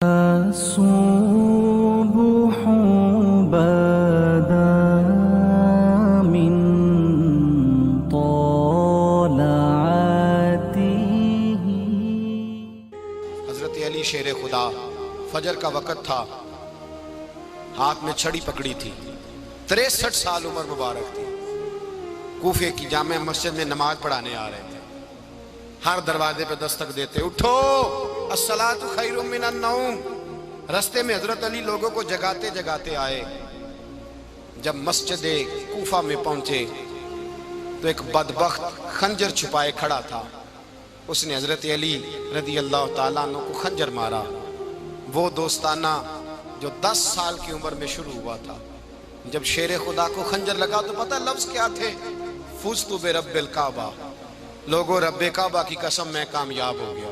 الصبح بدا من طلعته. حضرت علی شیر خدا، فجر کا وقت تھا، ہاتھ میں چھڑی پکڑی تھی، 63 سال عمر مبارک تھی، کوفے کی جامع مسجد میں نماز پڑھانے آ رہے تھے۔ ہر دروازے پہ دستک دیتے، اٹھو الصلاۃ خیر من النوم۔ رستے میں حضرت علی لوگوں کو جگاتے جگاتے آئے۔ جب مسجد کوفہ میں پہنچے تو ایک بدبخت خنجر چھپائے کھڑا تھا، اس نے حضرت علی رضی اللہ تعالیٰ عنہ کو خنجر مارا۔ وہ دوستانہ جو 10 سال کی عمر میں شروع ہوا تھا، جب شیر خدا کو خنجر لگا تو پتہ لفظ کیا تھے؟ فزت برب الکعبہ، لوگوں رب کعبہ کی قسم میں کامیاب ہو گیا،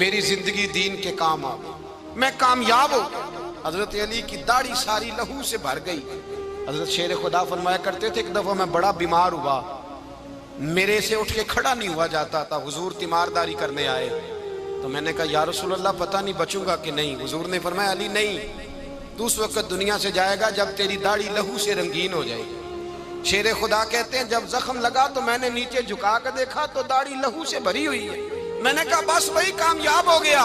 میری زندگی دین کے کام آ گئی، میں کامیاب ہو گیا۔ حضرت علی کی داڑھی ساری لہو سے بھر گئی۔ حضرت شیر خدا فرمایا کرتے تھے، ایک دفعہ میں بڑا بیمار ہوا، میرے سے اٹھ کے کھڑا نہیں ہوا جاتا تھا، حضور تیمارداری کرنے آئے تو میں نے کہا یا رسول اللہ پتہ نہیں بچوں گا کہ نہیں۔ حضور نے فرمایا علی نہیں، تو اس وقت دنیا سے جائے گا جب تیری داڑھی لہو سے رنگین ہو جائے گی۔ شیر خدا کہتے ہیں جب زخم لگا تو میں نے نیچے جھکا کر دیکھا تو داڑھی لہو سے بھری ہوئی ہے، میں نے کہا بس وہی کامیاب ہو گیا۔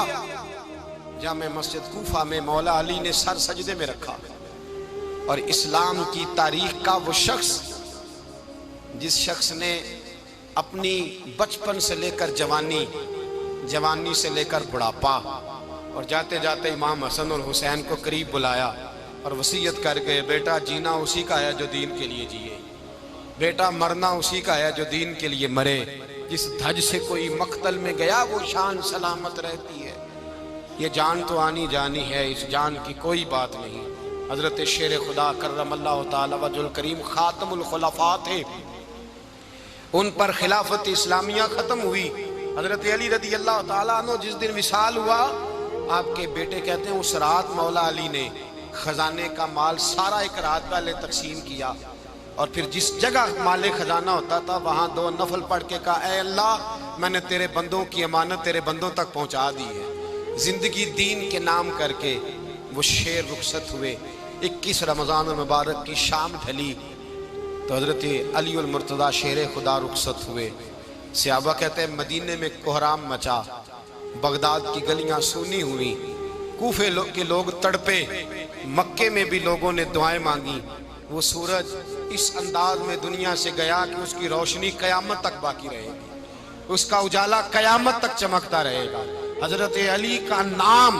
جامع مسجد کوفہ میں مولا علی نے سر سجدے میں رکھا، اور اسلام کی تاریخ کا وہ شخص جس شخص نے اپنی بچپن سے لے کر جوانی، جوانی سے لے کر بڑھاپا، اور جاتے جاتے امام حسن اور حسین کو قریب بلایا اور وصیت کر گئے، بیٹا جینا اسی کا ہے جو دین کے لیے جیے، بیٹا مرنا اسی کا ہے جو دین کے لیے مرے، جس دھج سے کوئی مقتل میں گیا وہ شان سلامت رہتی ہے، یہ جان تو آنی جانی ہے، اس جان کی کوئی بات نہیں۔ حضرت شیر خدا کرم اللہ تعالی وجہ الکریم خاتم الخلفاء تھے، ان پر خلافت اسلامیہ ختم ہوئی۔ حضرت علی رضی اللہ تعالیٰ عنہ جس دن وصال ہوا، آپ کے بیٹے کہتے ہیں اس رات مولا علی نے خزانے کا مال سارا ایک رات پہلے تقسیم کیا، اور پھر جس جگہ مال خزانہ ہوتا تھا وہاں 2 نفل پڑھ کے کہا اے اللہ میں نے تیرے بندوں کی امانت تیرے بندوں تک پہنچا دی ہے۔ زندگی دین کے نام کر کے وہ شیر رخصت ہوئے۔ 21 رمضان المبارک کی شام ڈھلی تو حضرت علی المرتضیٰ شیر خدا رخصت ہوئے۔ صحابہ کہتے ہیں مدینے میں کوہرام مچا، بغداد کی گلیاں سونی ہوئی، کوفے کے لوگ تڑپے، مکے میں بھی لوگوں نے دعائیں مانگی۔ وہ سورج اس انداز میں دنیا سے گیا کہ اس کی روشنی قیامت تک باقی رہے گی، اس کا اجالا قیامت تک چمکتا رہے گا۔ حضرت علی کا نام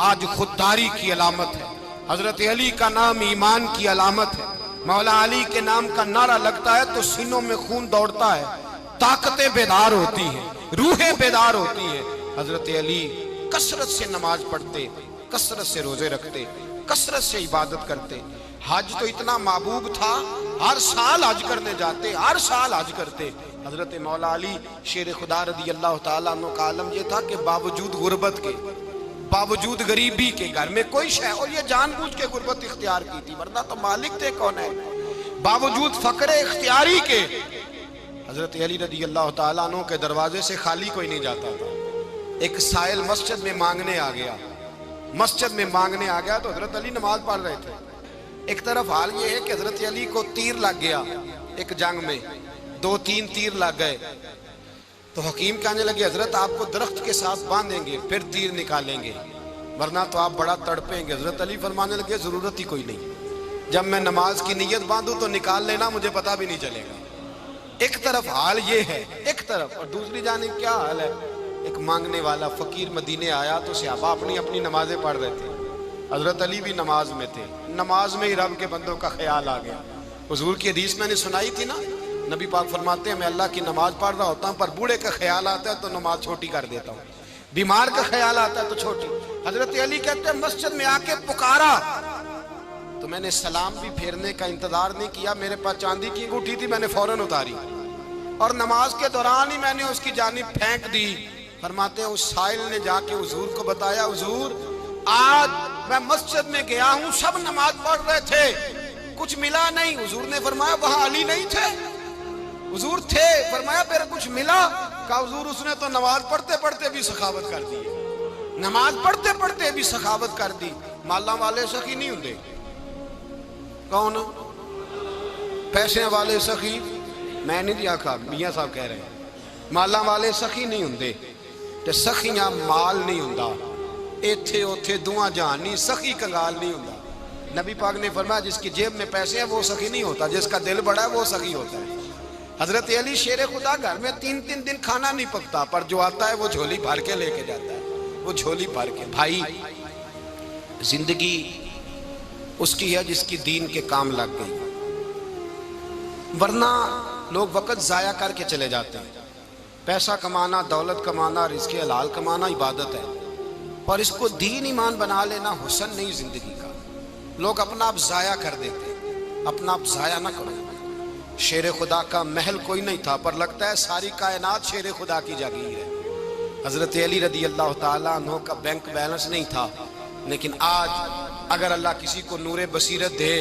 آج خودداری کی علامت ہے، حضرت علی کا نام ایمان کی علامت ہے۔ مولا علی کے نام کا نعرہ لگتا ہے تو سینوں میں خون دوڑتا ہے، طاقتیں بیدار ہوتی ہیں، روحیں بیدار ہوتی ہیں۔ حضرت علی کثرت سے نماز پڑھتے، کثرت سے روزے رکھتے، کثرت سے عبادت کرتے۔ حج تو اتنا محبوب تھا، ہر سال حج کرنے جاتے، ہر سال حج کرتے۔ حضرت مولا علی شیر خدا رضی اللہ تعالیٰ عنہ کا عالم یہ تھا کہ باوجود غربت کے، باوجود غریبی کے، گھر میں کوئی شے، اور یہ جان بوجھ کے غربت اختیار کی تھی ورنہ تو مالک تھے کون ہے، باوجود فقر اختیاری کے حضرت علی رضی اللہ تعالیٰ عنہ کے دروازے سے خالی کوئی نہیں جاتا تھا۔ ایک سائل مسجد میں مانگنے آ گیا، مسجد میں مانگنے آ گیا تو حضرت علی نماز پڑھ رہے تھے۔ ایک طرف حال یہ ہے کہ حضرت علی کو تیر لگ گیا، ایک جنگ میں 2-3 تیر لگ گئے تو حکیم کہنے لگے حضرت آپ کو درخت کے ساتھ باندھیں گے پھر تیر نکالیں گے ورنہ تو آپ بڑا تڑپیں گے۔ حضرت علی فرمانے لگے ضرورت ہی کوئی نہیں، جب میں نماز کی نیت باندھوں تو نکال لینا، مجھے پتہ بھی نہیں چلے گا۔ ایک طرف حال یہ ہے، ایک طرف، اور دوسری جانب کیا حال ہے؟ ایک مانگنے والا فقیر مدینے آیا تو صحابہ اپنی اپنی نمازیں پڑھ رہے تھے، حضرت علی بھی نماز میں تھے، نماز میں ہی رب کے بندوں کا خیال آ گیا۔ حضور کی حدیث میں نے سنائی تھی نا، نبی پاک فرماتے ہیں میں اللہ کی نماز پڑھ رہا ہوتا ہوں پر بوڑھے کا خیال آتا ہے تو نماز چھوٹی کر دیتا ہوں، بیمار کا خیال آتا ہے تو چھوٹی۔ حضرت علی کہتے ہیں مسجد میں آ کے پکارا تو میں نے سلام بھی پھیرنے کا انتظار نہیں کیا، میرے پاس چاندی کی انگوٹھی تھی، میں نے فوراً اتاری اور نماز کے دوران ہی میں نے اس کی جانب پھینک دی۔ فرماتے ہیں اس سائل نے جا کے حضور کو بتایا حضور آج میں مسجد میں گیا ہوں، سب نماز پڑھ رہے تھے، کچھ ملا نہیں۔ حضور نے فرمایا وہاں علی نہیں تھے؟ حضور تھے۔ فرمایا پھر کچھ ملا؟ کہا حضور اس نے تو نماز پڑھتے پڑھتے بھی سخاوت کر دی، نماز پڑھتے پڑھتے بھی سخاوت کر دی. مالاں والے سخی نہیں ہوندے. کون؟ پیسے والے سخی میں نہیں دیا کھا، میاں صاحب کہہ رہے ہیں. مالاں والے سخی نہیں ہوندے تے سخیاں مال نہیں ہوندا. ایتھے اوتھے دعا جہان نہیں، سخی کنگال نہیں ہوندا. نبی پاک نے فرمایا جس کی جیب میں پیسے ہیں وہ سخی نہیں ہوتا، جس کا دل بڑا ہے وہ سخی ہوتا ہے. حضرت علی شیر خدا گھر میں 3 دن کھانا نہیں پکتا، پر جو آتا ہے وہ جھولی بھر کے لے کے جاتا ہے. وہ جھولی بھر کے. بھائی زندگی اس کی ہے جس کی دین کے کام لگ گئی، ورنہ لوگ وقت ضائع کر کے چلے جاتے ہیں. پیسہ کمانا، دولت کمانا، رزق حلال کمانا عبادت ہے، پر اس کو دین ایمان بنا لینا حسن نہیں زندگی کا. لوگ اپنا آپ ضائع کر دیتے. اپنا آپ ضائع نہ کرو. شیر خدا کا محل کوئی نہیں تھا، پر لگتا ہے ساری کائنات شیر خدا کی جاگیر ہے. حضرت علی رضی اللہ تعالیٰ عنہ کا بینک بیلنس نہیں تھا، لیکن آج اگر اللہ کسی کو نور بصیرت دے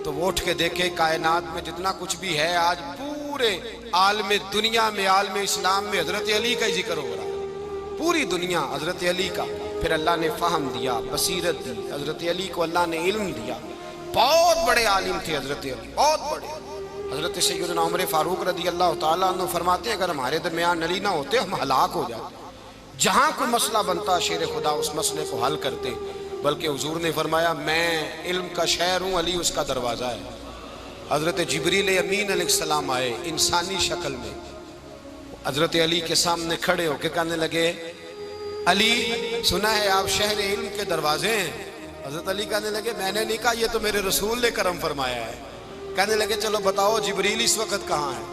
تو وہ اٹھ کے دیکھے کائنات میں جتنا کچھ بھی ہے آج پورے عالم دنیا میں، عالم اسلام میں حضرت علی کا ہی ذکر ہو رہا ہے. پوری دنیا حضرت علی کا. پھر اللہ نے فہم دیا، بصیرت دی. حضرت علی کو اللہ نے علم دیا. بہت بڑے عالم تھے حضرت علی، بہت بڑے. حضرت سیدنا عمر فاروق رضی اللہ تعالیٰ عنہ فرماتے ہیں اگر ہمارے درمیان علی نہ ہوتے ہم ہلاک ہو جاتے. جہاں کوئی مسئلہ بنتا شیر خدا اس مسئلے کو حل کرتے. بلکہ حضور نے فرمایا میں علم کا شہر ہوں، علی اس کا دروازہ ہے. حضرت جبریل امین علیہ السلام آئے انسانی شکل میں، حضرت علی کے سامنے کھڑے ہو کے کہنے لگے علی سنا ہے آپ شہر علم کے دروازے ہیں. حضرت علی کہنے لگے میں نے نہیں کہا، یہ تو میرے رسول نے کرم فرمایا ہے. کہنے لگے چلو بتاؤ جبریل اس وقت کہاں ہے؟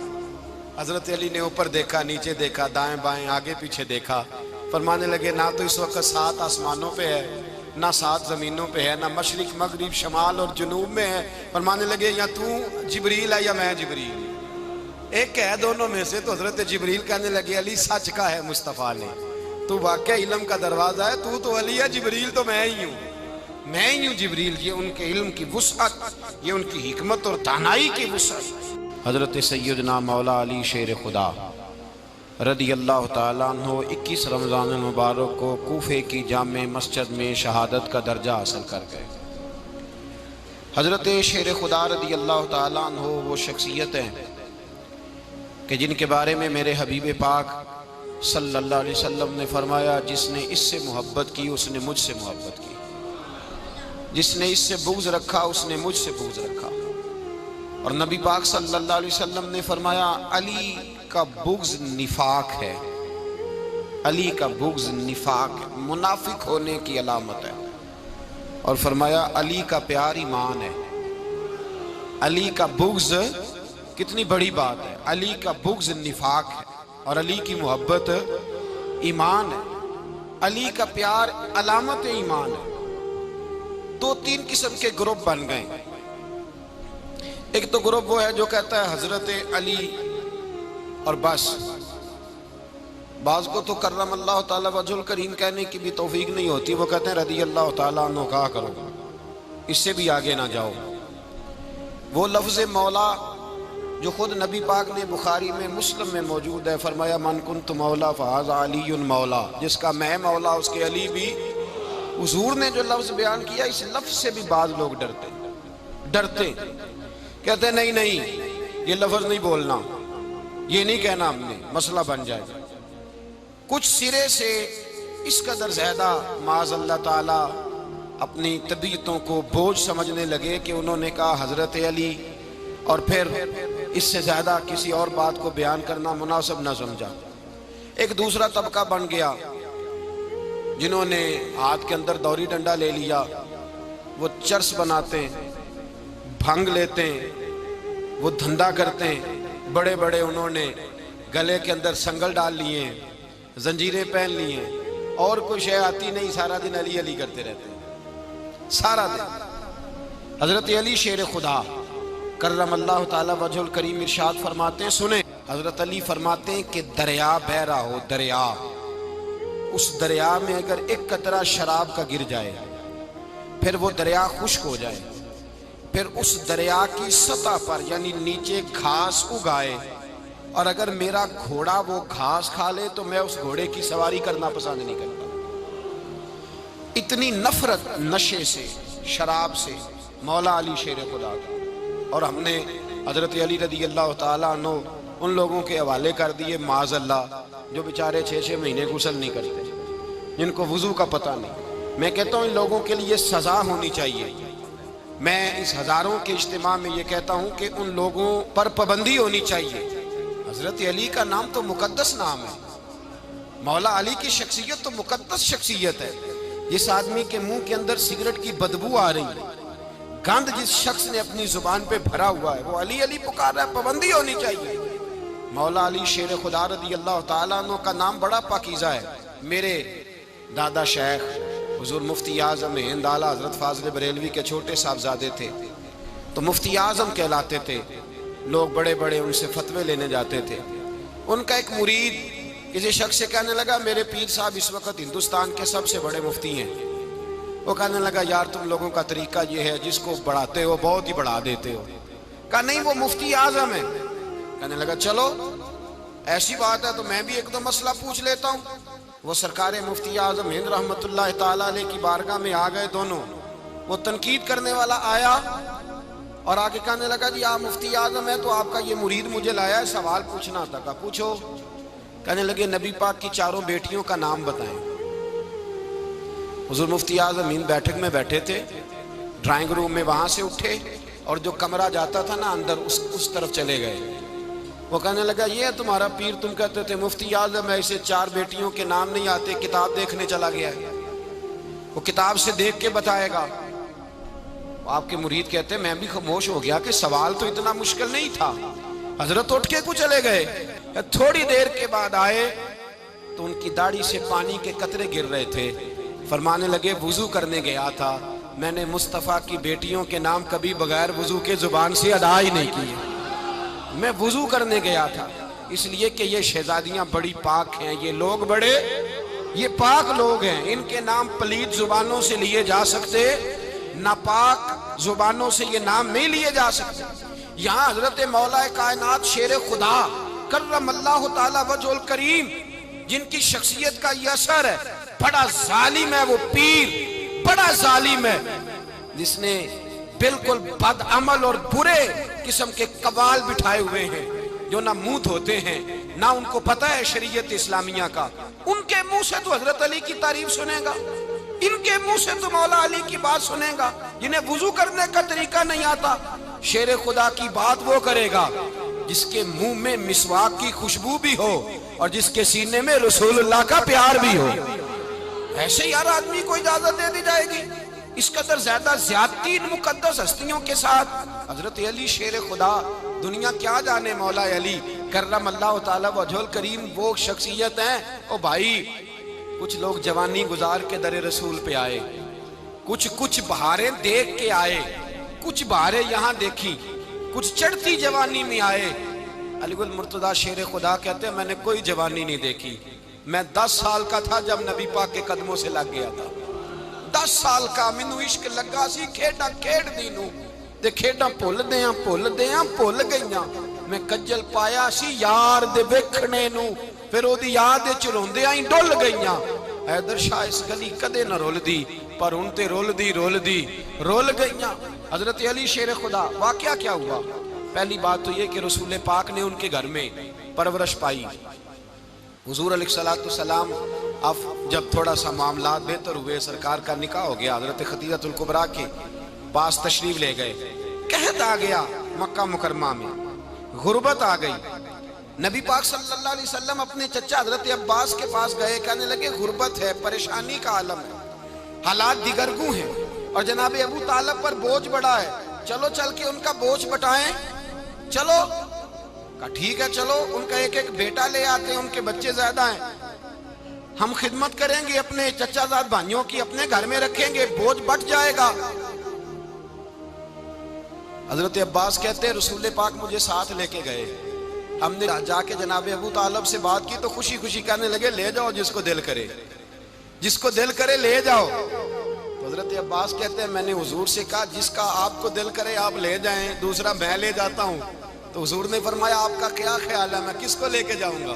حضرت علی نے اوپر دیکھا، نیچے دیکھا، دائیں بائیں، آگے پیچھے دیکھا. فرمانے لگے نہ تو اس وقت 7 آسمانوں پہ ہے، نہ 7 زمینوں پہ ہے، نہ مشرق مغرب شمال اور جنوب میں ہے. فرمانے لگے یا تو جبریل ہے یا میں جبریل. ایک ہے دونوں میں سے. تو حضرت جبریل کہنے لگے علی سچ کا ہے مصطفیٰ نے، تو واقعہ علم کا دروازہ ہے. تو علی ہے، جبریل تو میں ہی ہوں. میں ہی ہوں جبریل. یہ ان کے علم کی وسعت، یہ ان کی حکمت اور دانائی کی وسعت. حضرت سیدنا مولا علی شیر خدا رضی اللہ تعالیٰ عنہ 21 رمضان المبارک کو کوفے کی جامع مسجد میں شہادت کا درجہ حاصل کر گئے. حضرت شیر خدا رضی اللہ تعالیٰ عنہ وہ شخصیت ہیں کہ جن کے بارے میں میرے حبیب پاک صلی اللہ علیہ وسلم نے فرمایا جس نے اس سے محبت کی اس نے مجھ سے محبت کی، جس نے اس سے بغض رکھا اس نے مجھ سے بغض رکھا. اور نبی پاک صلی اللہ علیہ وسلم نے فرمایا علی کا بغض نفاق ہے. علی کا بغض نفاق ہے، منافق ہونے کی علامت ہے. اور فرمایا علی کا پیار ایمان ہے. علی کا بغض کتنی بڑی بات ہے. علی کا بغض نفاق ہے اور علی کی محبت ایمان ہے. علی کا پیار علامت ایمان ہے. 2-3 قسم کے گروپ بن گئے. ایک تو گروپ وہ ہے جو کہتا ہے حضرت علی اور بس. بعض کو تو کرم اللہ تعالیٰ وجہ الکریم کہنے کی بھی توفیق نہیں ہوتی، وہ کہتے ہیں رضی اللہ تعالیٰ عنہ کہا کرو، اس سے بھی آگے نہ جاؤ. وہ لفظ مولا جو خود نبی پاک نے بخاری میں مسلم میں موجود ہے، فرمایا من کنت مولا فہذا علی مولا، جس کا میں مولا اس کے علی بھی. حضور نے جو لفظ بیان کیا اس لفظ سے بھی بعض لوگ ڈرتے کہتے ہیں نہیں یہ لفظ نہیں بولنا، یہ نہیں کہنا، ہم نے مسئلہ بن جائے. کچھ سرے سے اس قدر زیادہ معاذ اللہ تعالی اپنی طبیعتوں کو بوجھ سمجھنے لگے کہ انہوں نے کہا حضرت علی، اور پھر اس سے زیادہ کسی اور بات کو بیان کرنا مناسب نہ سمجھا. ایک دوسرا طبقہ بن گیا جنہوں نے ہاتھ کے اندر دوری ڈنڈا لے لیا، وہ چرس بناتے ہیں، بھنگ لیتے ہیں، وہ دھندا کرتے ہیں. بڑے بڑے انہوں نے گلے کے اندر سنگل ڈال لیے ہیں، زنجیریں پہن لی ہیں، اور کوئی شے آتی نہیں، سارا دن علی علی کرتے رہتے ہیں سارا دن. حضرت علی شیر خدا کرم اللہ تعالی وجہ الکریم ارشاد فرماتے ہیں، سنیں حضرت علی فرماتے ہیں کہ دریا بہ رہا ہو، دریا، اس دریا میں اگر ایک قطرہ شراب کا گر جائے پھر وہ دریا خشک ہو جائے، پھر اس دریا کی سطح پر یعنی نیچے گھاس اگائے، اور اگر میرا گھوڑا وہ گھاس کھا لے تو میں اس گھوڑے کی سواری کرنا پسند نہیں کرتا. اتنی نفرت نشے سے، شراب سے مولا علی شیر خدا کا۔ اور ہم نے حضرت علی رضی اللہ تعالیٰ عنہ ان لوگوں کے حوالے کر دیے معاذ اللہ جو بیچارے 6 مہینے غسل نہیں کرتے، جن کو وضو کا پتہ نہیں۔ میں کہتا ہوں ان لوگوں کے لیے سزا ہونی چاہیے۔ میں اس ہزاروں کے اجتماع میں یہ کہتا ہوں کہ ان لوگوں پر پابندی ہونی چاہیے۔ حضرت علی کا نام تو مقدس نام ہے، مولا علی کی شخصیت تو مقدس شخصیت ہے۔ جس آدمی کے منہ کے اندر سگریٹ کی بدبو آ رہی ہے، گند جس شخص نے اپنی زبان پہ بھرا ہوا ہے، وہ علی علی پکار رہا ہے، پابندی ہونی چاہیے۔ مولا علی شیر خدا رضی اللہ تعالیٰ عنہ کا نام بڑا پاکیزہ ہے۔ میرے دادا شیخ حضور مفتی اعظم ہند اعلیٰ حضرت فاضل بریلوی کے چھوٹے صاحبزادے تھے، تو مفتی اعظم کہلاتے تھے، لوگ بڑے بڑے ان سے فتوے لینے جاتے تھے۔ ان کا ایک مرید کسی شخص سے کہنے لگا میرے پیر صاحب اس وقت ہندوستان کے سب سے بڑے مفتی ہیں۔ وہ کہنے لگا یار تم لوگوں کا طریقہ یہ ہے جس کو بڑھاتے ہو بہت ہی بڑھا دیتے ہو۔ کہا نہیں وہ مفتی اعظم ہے۔ کہنے لگا چلو ایسی بات ہے تو میں بھی ایک دو مسئلہ پوچھ لیتا ہوں۔ وہ سرکار مفتی اعظم ہند رحمت اللہ تعالیٰ علیہ کی بارگاہ میں آ گئے دونوں۔ وہ تنقید کرنے والا آیا اور آگے کہنے لگا جی آپ مفتی اعظم ہیں تو آپ کا یہ مرید مجھے لایا ہے سوال پوچھنا تھا۔ کہا پوچھو۔ کہنے لگے نبی پاک کی 4 بیٹیوں کا نام بتائیں۔ حضور مفتی اعظم ہند بیٹھک میں بیٹھے تھے، ڈرائنگ روم میں وہاں سے اٹھے اور جو کمرہ جاتا تھا نا اندر اس طرف چلے گئے۔ وہ کہنے لگا یہ ہے تمہارا پیر، تم کہتے تھے مفتی اعظم ہے، اسے 4 بیٹیوں کے نام نہیں آتے، کتاب دیکھنے چلا گیا ہے، وہ کتاب سے دیکھ کے بتائے گا۔ آپ کے مرید کہتے ہیں میں بھی خاموش ہو گیا کہ سوال تو اتنا مشکل نہیں تھا۔ حضرت اٹھ کے کو چلے گئے، تھوڑی دیر کے بعد آئے تو ان کی داڑھی سے پانی کے قطرے گر رہے تھے۔ فرمانے لگے وضو کرنے گیا تھا، میں نے مصطفیٰ کی بیٹیوں کے نام کبھی بغیر وضو کے زبان سے ادا ہی نہیں کیے۔ میں وضو کرنے گیا تھا اس لیے کہ یہ شہزادیاں بڑی پاک ہیں، یہ لوگ بڑے یہ پاک لوگ ہیں، ان کے نام پلید زبانوں سے لیے جا سکتے، ناپاک زبانوں سے یہ نام نہیں لیے جا سکتے۔ یہاں حضرت مولا کائنات شیر خدا کرم اللہ تعالی وجہ الکریم جن کی شخصیت کا یہ اثر ہے، بڑا ظالم ہے وہ پیر، بڑا ظالم ہے جس نے بالکل بد عمل اور برے قسم کے قوال بٹھائے ہوئے ہیں، جو نہ منہ دھوتے ہیں نہ ان کو پتہ ہے شریعت اسلامیہ کا۔ ان کے منہ سے تو حضرت علی کی تعریف سنے گا، ان کے منہ سے تو مولا علی کی بات سنے گا، جنہیں وضو کرنے کا طریقہ نہیں آتا۔ شیر خدا کی بات وہ کرے گا جس کے منہ میں مسواک کی خوشبو بھی ہو اور جس کے سینے میں رسول اللہ کا پیار بھی ہو۔ ایسے یار آدمی کو اجازت دے دی جائے گی؟ اس قدر زیادہ زیادتی ان مقدس ہستیوں کے ساتھ۔ حضرت علی شیر خدا، دنیا کیا جانے مولا علی کرم اللہ تعالی وجہ الکریم وہ شخصیت ہیں۔ او بھائی کچھ لوگ جوانی گزار کے در رسول پہ آئے، کچھ بہاریں دیکھ کے آئے، کچھ بہاریں یہاں دیکھی، کچھ چڑھتی جوانی میں آئے۔ علی گل مرتضیٰ شیر خدا کہتے ہیں میں نے کوئی جوانی نہیں دیکھی، میں 10 سال کا تھا جب نبی پاک کے قدموں سے لگ گیا تھا۔ 10 سال کا مینوں عشق لگا سی، کھیڈاں کھیڈ دی نوں تے کھیڈاں بھول گئیاں، میں کجل پایا سی یار دے ویکھنے نوں، پھر او دی یاد وچ روندیاں ہی ڈل گئیاں۔ حیدر شاہ اس گلی کدے نہ رول دی پر ہن تے رول دی رول گئیاں۔ حضرت علی شیر خدا، واقعہ کیا ہوا؟ پہلی بات تو یہ کہ رسول پاک نے ان کے گھر میں پرورش پائی۔ حضور علیہ السلام اب جب تھوڑا سا معاملات بہتر ہوئے، سرکار کا نکاح ہو گیا، حضرت خدیجہ الکبریٰ کے پاس تشریف لے گئے، قحط آ گیا مکہ مکرمہ میں، غربت آ گئی۔ نبی پاک صلی اللہ علیہ وسلم اپنے چچا حضرت عباس کے پاس گئے، کہنے لگے غربت ہے، پریشانی کا عالم ہے، حالات دیگرگوں ہیں اور جناب ابو طالب پر بوجھ بڑا ہے، چلو چل کے ان کا بوجھ بٹائیں۔ چلو کہا ٹھیک ہے چلو، ان کا ایک بیٹا لے آتے ہیں، ان کے بچے زیادہ ہیں، ہم خدمت کریں گے اپنے چچا زاد بھائیوں کی، اپنے گھر میں رکھیں گے، بوجھ بٹ جائے گا۔ حضرت عباس کہتے ہیں رسول پاک مجھے ساتھ لے کے گئے، ہم نے جا کے جناب ابو طالب سے بات کی تو خوشی خوشی کہنے لگے لے جاؤ جس کو دل کرے لے جاؤ۔ تو حضرت عباس کہتے ہیں میں نے حضور سے کہا جس کا آپ کو دل کرے آپ لے جائیں، دوسرا میں لے جاتا ہوں۔ تو حضور نے فرمایا آپ کا کیا خیال ہے، میں کس کو لے کے جاؤں گا؟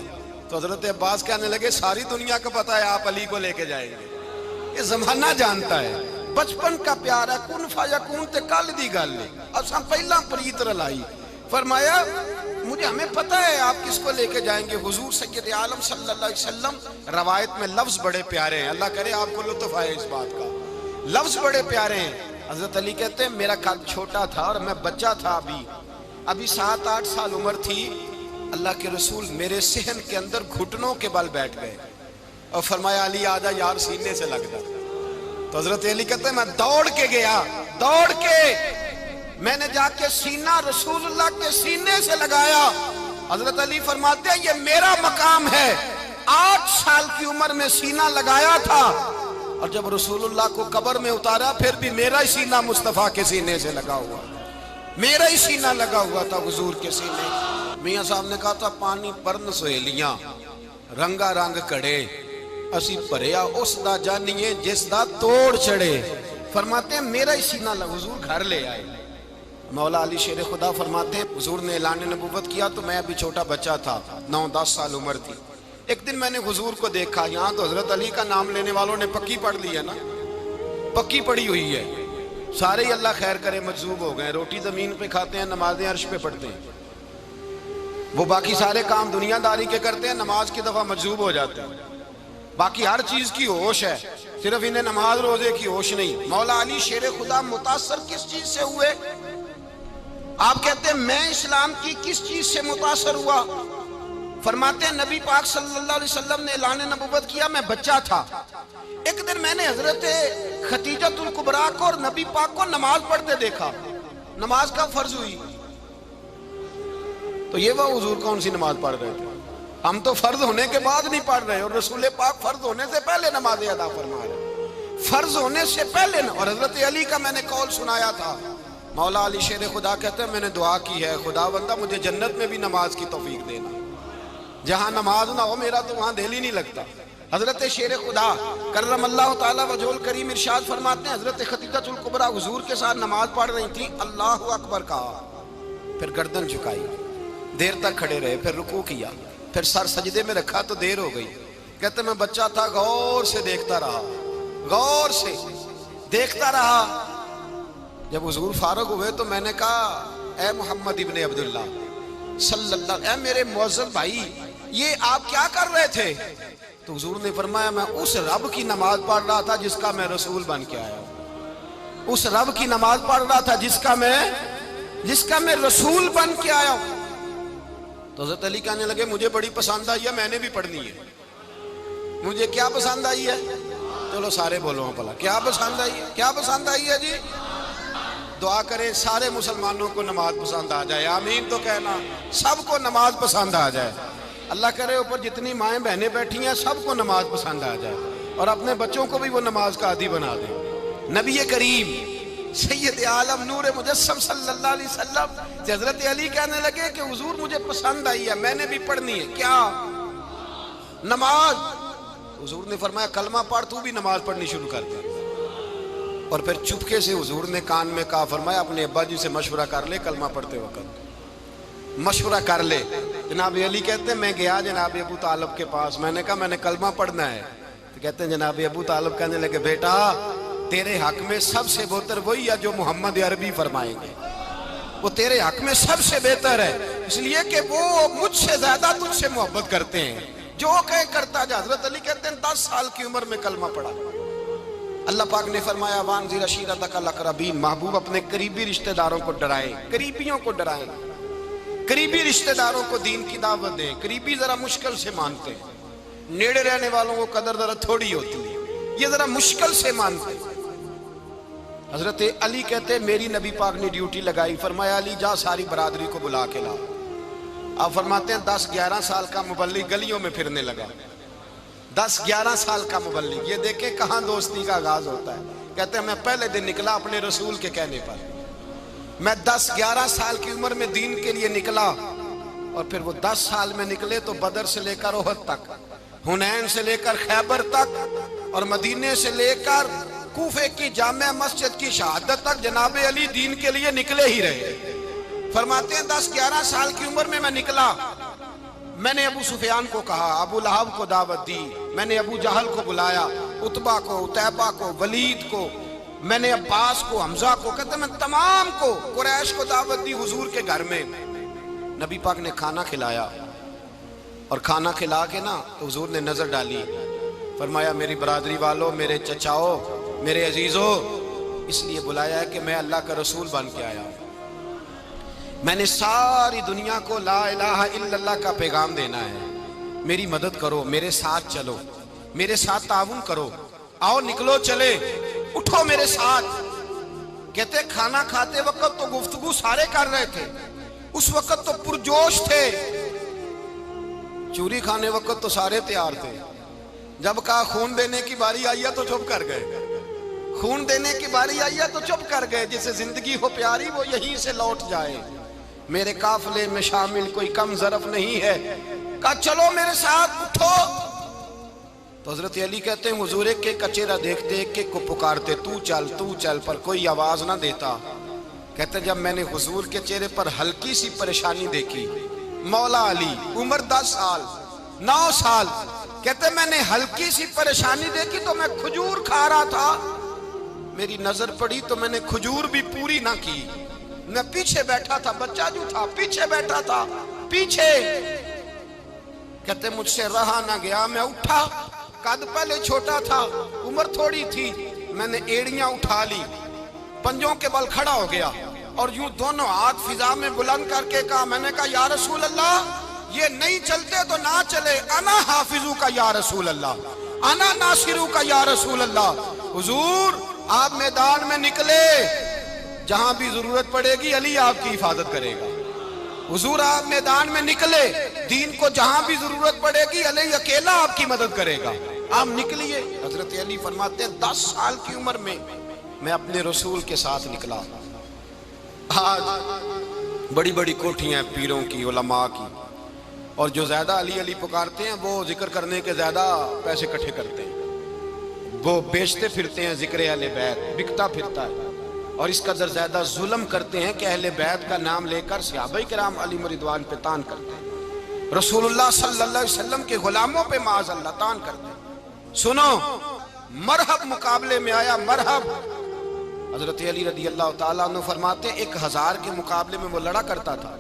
تو حضرت عباس کہنے لگے ساری دنیا کو پتا ہے آپ علی کو لے کے جائیں گے۔ یہ زمانہ جانتا ہے، بچپن کا پیار ہے، کن فیکون تے کل دی گل ہے، اساں پہلا پریت رلائی۔ فرمایا مجھے ہمیں پتہ ہے آپ کس کو لے کے جائیں گے، حضور سید عالم صلی اللہ علیہ وسلم۔ روایت میں لفظ بڑے پیارے ہیں، اللہ کرے آپ کو لطف آئے اس بات کا، لفظ بڑے پیارے ہیں۔ حضرت علی کہتے ہیں میرا قد چھوٹا تھا اور میں بچہ تھا، ابھی 7-8 سال عمر تھی، اللہ کے رسول میرے صحن کے اندر گھٹنوں کے بل بیٹھ گئے اور فرمایا علی آجا یار سینے سے لگ جا۔ تو حضرت علی کہتے ہیں میں دوڑ کے گیا، دوڑ کے میں نے جا کے سینہ رسول اللہ کے سینے سے لگایا۔ حضرت علی فرماتے ہیں یہ میرا مقام ہے، 8 سال کی عمر میں سینہ لگایا تھا، اور جب رسول اللہ کو قبر میں اتارا پھر بھی میرا ہی سینہ مصطفیٰ کے سینے سے لگا ہوا، میرا ہی سینہ لگا ہوا تھا حضور کے سینے۔ میاں صاحب نے کہا تھا پانی پرن سہیلیاں رنگا رنگ کڑے، اسی پریا اس دا جانیے جس دا توڑ چڑے۔ فرماتے ہیں میرا ہی سینہ لگا، حضور گھر لے آئے۔ مولا علی شیر خدا فرماتے ہیں حضور نے اعلان نبوت کیا تو میں ابھی چھوٹا بچہ تھا، 9-10 سال عمر تھی۔ ایک دن میں نے حضور کو دیکھا، یہاں تو حضرت علی کا نام لینے والوں نے پکی پڑھ لی ہے نا، پکی پڑھی ہوئی ہے، سارے ہی اللہ خیر کرے مجذوب ہو گئے، روٹی زمین پہ کھاتے ہیں، نمازیں عرش پہ پڑھتے ہیں، وہ باقی سارے کام دنیا داری کے کرتے ہیں، نماز کی دفعہ مجذوب ہو جاتے ہیں، باقی ہر چیز کی ہوش ہے، صرف انہیں نماز روزے کی ہوش نہیں۔ مولا علی شیر خدا متاثر کس چیز سے ہوئے؟ آپ کہتے ہیں میں اسلام کی کس چیز سے متاثر ہوا؟ فرماتے ہیں نبی پاک صلی اللہ علیہ وسلم نے اعلان نبوت کیا، میں بچہ تھا، ایک دن میں نے حضرت خدیجہ الکبریٰ کو اور نبی پاک کو نماز پڑھتے دیکھا۔ نماز کا فرض ہوئی تو یہ وہ حضور کون سی نماز پڑھ رہے تھے؟ ہم تو فرض ہونے کے بعد نہیں پڑھ رہے، اور رسول پاک فرض ہونے سے پہلے نماز ادا فرما رہے، فرض ہونے سے پہلے۔ اور حضرت علی کا میں نے قول سنایا تھا، مولا علی شیر خدا کہتے ہیں میں نے دعا کی ہے خدا بندہ مجھے جنت میں بھی نماز کی توفیق دینا، جہاں نماز نہ ہو میرا تو وہاں دل ہی نہیں لگتا۔ حضرت شیر خدا کرم اللہ تعالیٰ وجہہ الکریم ارشاد فرماتے ہیں حضرت خدیجہ الکبریٰ حضور کے ساتھ نماز پڑھ رہی تھیں، اللہ اکبر کہا، پھر گردن جھکائی، دیر تک کھڑے رہے، پھر رکوع کیا، پھر سر سجدے میں رکھا تو دیر ہو گئی۔ کہتے میں بچہ تھا، غور سے دیکھتا رہا، غور سے دیکھتا رہا۔ جب حضور فارغ ہوئے تو میں نے کہا اے محمد ابن عبداللہ صلی اللہ، اے میرے معزز بھائی یہ آپ کیا کر رہے تھے؟ تو حضور نے فرمایا میں اس رب کی نماز پڑھ رہا تھا جس کا میں رسول بن کے آیا ہوں، اس رب کی نماز پڑھ رہا تھا جس کا میں رسول بن کے آیا ہوں۔ تو حضرت علی کہنے لگے مجھے بڑی پسند آئی ہے، میں نے بھی پڑھنی ہے۔ مجھے کیا پسند آئی ہے؟ چلو سارے بولو پلا، کیا پسند آئی ہے؟ کیا پسند آئی ہے جی؟ دعا کریں سارے مسلمانوں کو نماز پسند آ جائے، آمین تو کہنا، سب کو نماز پسند آ جائے۔ اللہ کرے اوپر جتنی مائیں بہنیں بیٹھی ہیں سب کو نماز پسند آ جائے، اور اپنے بچوں کو بھی وہ نماز کا عادی بنا دیں۔ نبی کریم سید عالم نور مجسم صلی اللہ علیہ وسلم سے حضرت علی کہنے لگے کہ حضور مجھے پسند آئی ہے، میں نے بھی پڑھنی ہے، کیا؟ نماز۔ حضور نے فرمایا کلمہ پڑھ، تو بھی نماز پڑھنی شروع کر دے۔ اور پھر چپکے سے حضور نے کان میں کہا، فرمایا اپنے ابا جی سے مشورہ کر لے، کلمہ پڑھتے وقت مشورہ کر لے۔ جناب علی کہتے ہیں میں گیا جناب ابو طالب کے پاس، میں نے کہا میں نے کلمہ پڑھنا ہے، تو کہتے ہیں جناب ابو طالب کہنے لگے بیٹا تیرے حق میں سب سے بہتر وہی ہے جو محمد عربی فرمائیں گے، وہ تیرے حق میں سب سے بہتر ہے، اس لیے کہ وہ مجھ سے زیادہ تجھ سے محبت کرتے ہیں، جو کہے کرتا جا۔ حضرت علی کہتے ہیں 10 سال کی عمر میں کلمہ پڑھا۔ اللہ پاک نے فرمایا وانذر عشیرتک الاقربین، محبوب اپنے قریبی رشتہ داروں کو ڈرائیں، قریبیوں کو ڈرائیں، قریبی رشتہ داروں کو دین کی دعوت دیں۔ قریبی ذرا مشکل سے مانتے ہیں، نیڑے رہنے والوں کو قدر ذرا تھوڑی ہوتی ہے، یہ ذرا مشکل سے مانتے ہیں۔ حضرت علی کہتے ہیں میری نبی پاک نے ڈیوٹی لگائی، فرمایا علی جا ساری برادری کو بلا کے لا۔ آپ فرماتے ہیں 10-11 سال کا مبلغ گلیوں میں پھرنے لگا، 10-11 سال کا مبلغ، یہ دیکھیں کہاں دوستی کا آغاز ہوتا ہے۔ کہتے ہیں میں پہلے دن نکلا اپنے رسول کے کہنے پر، میں 10-11 سال کی عمر میں دین کے لیے نکلا، اور پھر وہ 10 سال میں نکلے تو بدر سے لے کر احد تک، حنین سے لے کر خیبر تک، اور مدینے سے لے کر کوفے کی جامع مسجد کی شہادت تک جناب علی دین کے لیے نکلے ہی رہے۔ فرماتے ہیں 10-11 سال کی عمر میں نکلا، میں نے ابو سفیان کو کہا، ابو لہب کو دعوت دی، میں نے ابو جہل کو بلایا، عتبہ کو، عتیبہ کو، ولید کو، میں نے عباس کو، حمزہ کو، کہتے میں تمام کو قریش کو دعوت دی حضور کے گھر میں۔ نبی پاک نے کھانا کھلایا، اور کھانا کھلا کے نا حضور نے نظر ڈالی، فرمایا میری برادری والوں، میرے چچاؤ، میرے عزیزوں، اس لیے بلایا ہے کہ میں اللہ کا رسول بن کے آیا ہوں۔ میں نے ساری دنیا کو لا الہ الا اللہ کا پیغام دینا ہے، میری مدد کرو، میرے ساتھ چلو، میرے ساتھ تعاون کرو، آؤ نکلو چلے، اٹھو میرے ساتھ۔ کہتے کھانا کھاتے وقت تو گفتگو سارے کر رہے تھے، اس وقت تو پرجوش تھے، چوری کھانے وقت تو سارے تیار تھے، جب کہا خون دینے کی باری آئی ہے تو چپ کر گئے، خون دینے کی باری آئی ہے تو چپ کر گئے، جسے زندگی ہو پیاری وہ یہیں سے لوٹ جائے، میرے قافلے میں شامل کوئی کم ظرف نہیں ہے، کہا چلو میرے ساتھ اٹھو۔ تو حضرت علی کہتے ہیں حضور ایک ایک کا چہرہ دیکھتے ایک ایک کو پکارتے، تو چل، پر کوئی آواز نہ دیتا۔ کہتے جب میں نے حضور کے چہرے پر ہلکی سی پریشانی دیکھی، مولا علی عمر 10 سال 9 سال، کہتے میں نے ہلکی سی پریشانی دیکھی تو میں کھجور کھا رہا تھا، میری نظر پڑی تو میں نے کھجور بھی پوری نہ کی، میں پیچھے بیٹھا تھا، بچہ جو تھا پیچھے بیٹھا تھا، پیچھے۔ کہتے مجھ سے رہا نہ گیا، میں اٹھا، قد پہلے چھوٹا تھا، عمر تھوڑی تھی، میں نے ایڑیاں اٹھا لی، پنجوں کے بل کھڑا ہو گیا، اور یوں دونوں ہاتھ فضا میں بلند کر کے کہا، میں نے کہا یا رسول اللہ یہ نہیں چلتے تو نہ چلے، انا حافظو کا یا رسول اللہ، انا ناصرو کا یا رسول اللہ۔ حضور آپ میدان میں نکلے، جہاں بھی ضرورت پڑے گی علی آپ کی حفاظت کرے گا۔ حضور آپ میدان میں نکلے، دین کو جہاں بھی ضرورت پڑے گی علی اکیلا آپ کی مدد کرے گا، آپ نکلیے۔ حضرت علی فرماتے ہیں 10 سال کی عمر میں میں اپنے رسول کے ساتھ نکلا۔ آج بڑی بڑی کوٹھیاں پیروں کی، علماء کی، اور جو زیادہ علی علی پکارتے ہیں وہ ذکر کرنے کے زیادہ پیسے اکٹھے کرتے ہیں، وہ بیچتے پھرتے ہیں ذکر اہل بیت، بکتا پھرتا ہے، اور اس قدر زیادہ ظلم کرتے ہیں کہ اہل بیت کا نام لے کر صحابہ کرام علی رضوان پہ تان کرتے ہیں، رسول اللہ صلی اللہ علیہ وسلم کے غلاموں پہ معاذ اللہ تان کرتے ہیں۔ سنو، مرحب مقابلے میں آیا، مرحب۔ حضرت علی رضی اللہ تعالیٰ عنہ فرماتے ہیں 1000 کے مقابلے میں وہ لڑا کرتا تھا،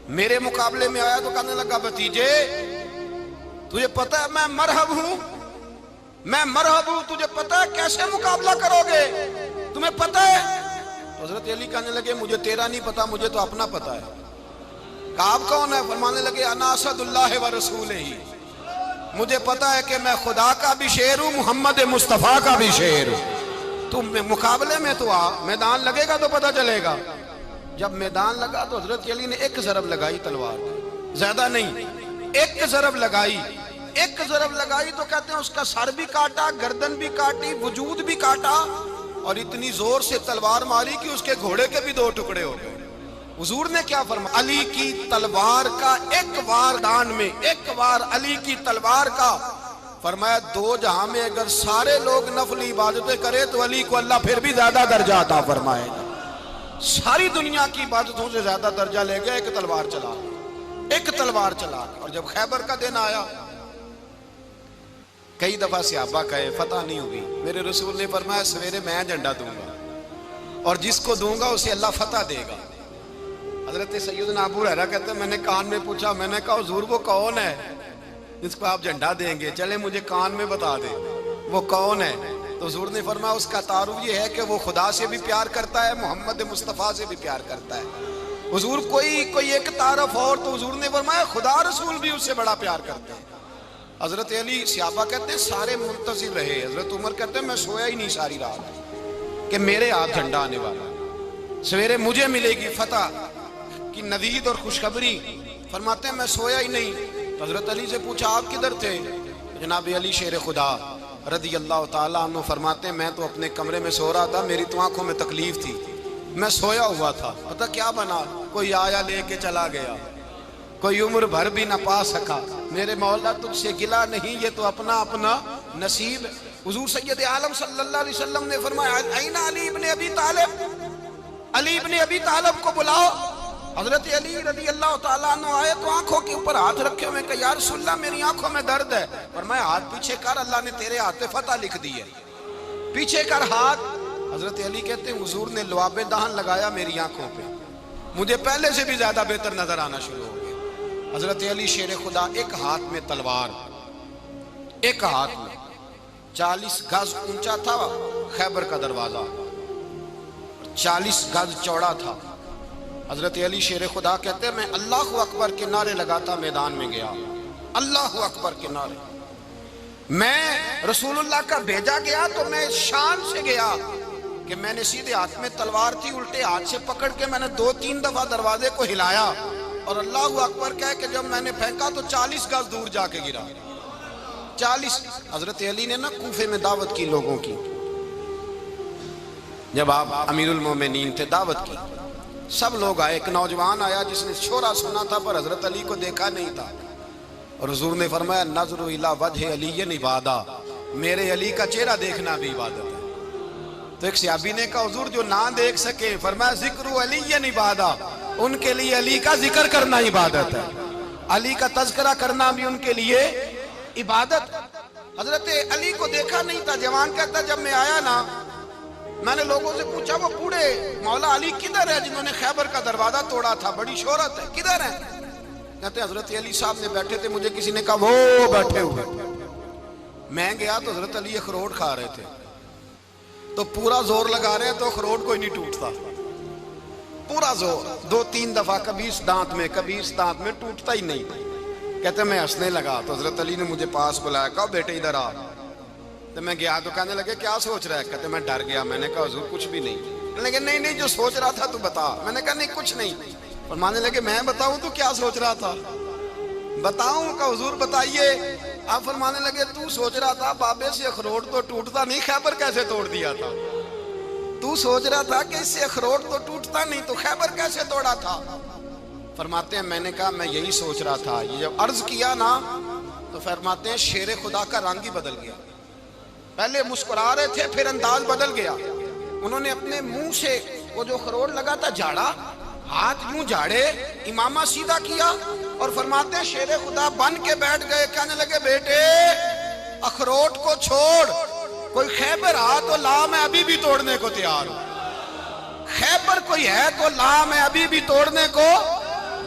میرے مقابلے میں آیا تو کہنے لگا بھتیجے تجھے پتہ ہے میں مرحب ہوں، میں مرحب ہوں، تجھے پتہ ہے کیسے مقابلہ کرو گے، تمہیں پتہ ہے؟ حضرت علی کہنے لگے مجھے تیرا نہیں پتا، مجھے تو اپنا پتہ ہے۔ کہا آپ کون ہے؟ فرمانے لگے انا اسد اللہ و رسولہ، مجھے پتہ ہے کہ میں خدا کا بھی شیر ہوں، محمد مصطفیٰ کا بھی شیر ہوں۔ تم مقابلے میں تو آ، میدان لگے گا تو پتہ چلے گا۔ جب میدان لگا تو حضرت علی نے ایک ضرب لگائی تلوار کی، زیادہ نہیں، ایک ضرب لگائی، ایک ضرب لگائی تو کہتے ہیں اس کا سر بھی کاٹا، گردن بھی کاٹی، وجود بھی کاٹا، اور اتنی زور سے تلوار ماری کہ اس کے گھوڑے کے بھی 2 ٹکڑے ہو گئے۔ حضور نے کیا فرمایا؟ علی کی تلوار کا ایک وار دان میں، ایک وار علی کی تلوار کا، فرمایا 2 جہاں میں اگر سارے لوگ نفل عبادتیں کرے تو علی کو اللہ پھر بھی زیادہ درجہ عطا فرمائے گا۔ ساری دنیا کی عبادتوں سے زیادہ درجہ لے گیا ایک تلوار چلا، ایک تلوار چلا۔ اور جب خیبر کا دن آیا، کئی دفعہ صحابہ کہے فتح نہیں ہوگی، میرے رسول نے فرمایا سویرے میں جھنڈا دوں گا، اور جس کو دوں گا اسے اللہ فتح دے گا۔ حضرت سیدنا ابو ہریرہ کہتے ہیں میں نے کان میں پوچھا، میں نے کہا حضور وہ کون ہے جس کو آپ جھنڈا دیں گے؟ چلے مجھے کان میں بتا دیں وہ کون ہے۔ تو حضور نے فرمایا اس کا تعارف یہ ہے کہ وہ خدا سے بھی پیار کرتا ہے، محمد مصطفیٰ سے بھی پیار کرتا ہے۔ حضور کوئی ایک تعارف اور، تو حضور نے فرمایا خدا رسول بھی اس سے بڑا پیار کرتے ہیں۔ حضرت علی صحابہ کہتے ہیں سارے منتظر رہے، حضرت عمر کہتے ہیں میں سویا ہی نہیں ساری رات کہ میرے ہاتھ جھنڈا آنے والا، سویرے مجھے ملے گی فتح کی نوید اور خوشخبری۔ فرماتے ہیں میں سویا ہی نہیں۔ تو حضرت علی سے پوچھا آپ کدھر تھے؟ جناب علی شیر خدا رضی اللہ تعالیٰ عنہ فرماتے ہیں میں تو اپنے کمرے میں سو رہا تھا، میری تو آنکھوں میں تکلیف تھی، میں سویا ہوا تھا، پتہ کیا بنا، کوئی آیا لے کے چلا گیا، کوئی عمر بھر بھی نہ پا سکا، میرے مولا تجھ سے گلا نہیں، یہ تو اپنا اپنا نصیب ہے۔ حضور سید عالم صلی اللہ علیہ وسلم نے فرمایا این علی ابن ابی طالب، علی ابن ابی طالب کو بلاؤ۔ حضرت علی رضی اللہ تعالیٰ عنہ آئے تو آنکھوں کے اوپر ہاتھ رکھے ہوئے کہ یا رسول اللہ میری آنکھوں میں درد ہے، فرمایا ہاتھ پیچھے کر، اللہ نے تیرے ہاتھ پہ فتح لکھ دی ہے، پیچھے کر ہاتھ۔ حضرت علی کہتے ہیں حضور نے لعاب دہن لگایا میری آنکھوں پہ، مجھے پہلے سے بھی زیادہ بہتر نظر آنا شروع ہو گیا۔ حضرت علی شیر خدا، ایک ہاتھ میں تلوار، ایک ہاتھ میں 40 گز اونچا تھا خیبر کا دروازہ، 40 گز چوڑا تھا۔ حضرت علی شیر خدا کہتے ہیں میں اللہ اکبر کے نعرے لگاتا میدان میں گیا، اللہ اکبر کے نعرے۔ میں رسول اللہ کا بھیجا گیا تو میں شان سے گیا کہ میں نے سیدھے ہاتھ میں تلوار تھی، الٹے ہاتھ سے پکڑ کے میں نے 2-3 دفعہ دروازے کو ہلایا اور اللہ اکبر کہہ کہ جب میں نے پھینکا تو 40 گز دور جا کے گرا، 40۔ حضرت علی نے نا کوفے میں دعوت کی لوگوں کی، جب آپ امیر المومنین تھے دعوت کی، سب لوگ آئے۔ ایک نوجوان آیا جس نے شورا سنا تھا پر حضرت علی کو دیکھا نہیں تھا، اور حضور نے فرمایا نظر الی وجہ علی عبادہ، میرے علی کا چہرہ دیکھنا بھی عبادت ہے۔ تو ایک صحابی نے کہا حضور جو نہ دیکھ سکے، فرمایا ذکر علی عبادہ، ان کے لیے علی کا ذکر کرنا عبادت ہے، علی کا تذکرہ کرنا بھی ان کے لیے عبادت۔ حضرت علی کو دیکھا نہیں تھا۔ جوان کہتا جب میں آیا نا، میں نے لوگوں سے پوچھا وہ بوڑھے مولا علی کدھر ہے جنہوں نے خیبر کا دروازہ توڑا تھا، بڑی شہرت ہے، کدھر ہے؟ کہتے ہیں حضرت علی صاحب نے بیٹھے تھے، مجھے کسی نے کہا وہ بیٹھے ہوئے۔ میں گیا تو حضرت علی اخروٹ کھا رہے تھے، تو پورا زور لگا رہے ہیں تو اخروٹ کوئی نہیں ٹوٹتا، پورا زور 2-3 دفعہ، کبھی اس دانت میں کبھی اس دانت میں، ٹوٹتا ہی نہیں۔ کہتے میں ہنسنے لگا تو حضرت علی نے مجھے پاس بلایا، کہا بیٹے ادھر آ۔ تو میں گیا تو کہنے لگے کیا سوچ رہا ہے؟ کہتے میں ڈر گیا، میں نے کہا حضور کچھ بھی نہیں۔ لیکن نہیں جو سوچ رہا تھا تو بتا۔ میں نے کہا نہیں کچھ نہیں۔ فرمانے لگے میں بتاؤں تو کیا سوچ رہا تھا؟ بتاؤں؟ کہ حضور بتائیے۔ آپ فرمانے لگے تو سوچ رہا تھا بابے سے اخروٹ تو ٹوٹتا نہیں، خیبر کیسے توڑ دیا تھا؟ تو سوچ رہا تھا کہ اس سے اخروٹ تو ٹوٹتا نہیں تو خیبر کیسے توڑا تھا؟ فرماتے ہیں میں نے کہا میں یہی سوچ رہا تھا۔ یہ جب عرض کیا نا تو فرماتے ہیں شیر خدا کا رنگ ہی بدل گیا، پہلے مسکرا رہے تھے پھر انداز بدل گیا۔ انہوں نے اپنے منہ سے وہ جو خروٹ لگا تھا جھاڑا، ہاتھ یوں جھاڑے، امامہ سیدھا کیا اور فرماتے ہیں شیر خدا بن کے بیٹھ گئے۔ کہنے لگے بیٹے اخروٹ کو چھوڑ، کوئی خیبر آ تو لا، میں ابھی بھی توڑنے کو تیار ہوں۔ خیبر کوئی ہے تو لا، میں ابھی بھی توڑنے کو۔